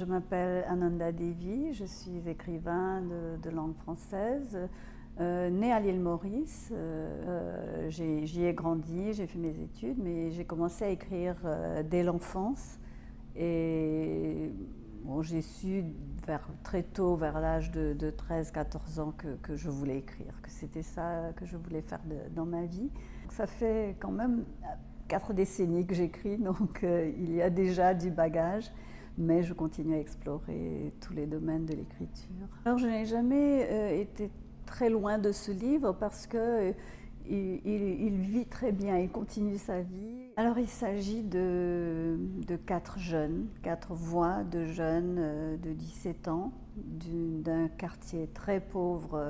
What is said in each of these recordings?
Je m'appelle Ananda Devi, je suis écrivain de langue française, née à l'île Maurice. J'y ai grandi, j'ai fait mes études, mais j'ai commencé à écrire dès l'enfance. Et bon, j'ai su très tôt, vers l'âge de 13-14 ans, que je voulais écrire, que c'était ça que je voulais faire dans ma vie. Ça fait quand même 4 décennies que j'écris, donc il y a déjà du bagage, mais je continue à explorer tous les domaines de l'écriture. Alors je n'ai jamais été très loin de ce livre parce que il vit très bien, il continue sa vie. Alors il s'agit de 4 jeunes, 4 voix de jeunes de 17 ans, d'un quartier très pauvre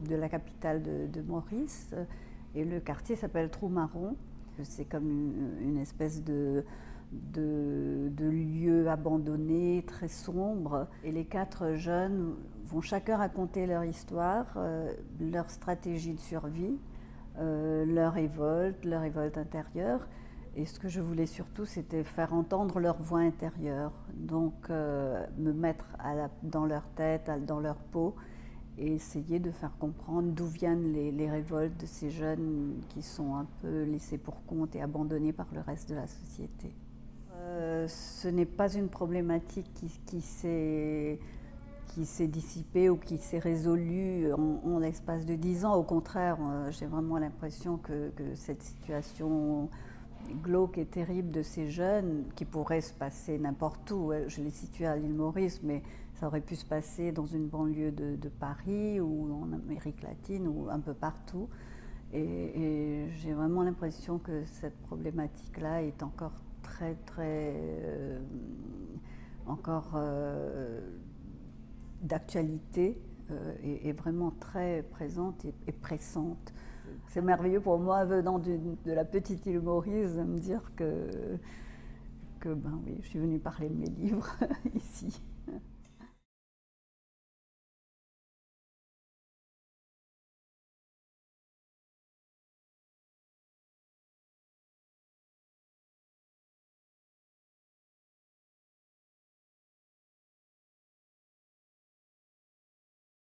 de la capitale de Maurice. Et le quartier s'appelle Trou-Marron. C'est comme une espèce de lieu abandonné, très sombre. Et les 4 jeunes vont chacun raconter leur histoire, leur stratégie de survie, leur révolte intérieure. Et ce que je voulais surtout, c'était faire entendre leur voix intérieure. Donc me mettre dans leur tête, dans leur peau, et essayer de faire comprendre d'où viennent les révoltes de ces jeunes qui sont un peu laissés pour compte et abandonnés par le reste de la société. Ce n'est pas une problématique qui s'est dissipée ou qui s'est résolue en l'espace de 10 ans. Au contraire, j'ai vraiment l'impression que cette situation glauque et terrible de ces jeunes, qui pourrait se passer n'importe où, je l'ai situé à l'île Maurice, mais ça aurait pu se passer dans une banlieue de Paris ou en Amérique latine ou un peu partout. Et j'ai vraiment l'impression que cette problématique-là est encore encore d'actualité et vraiment très présente et pressante. C'est merveilleux pour moi, venant de la petite île Maurice, de me dire que ben oui, je suis venue parler de mes livres ici.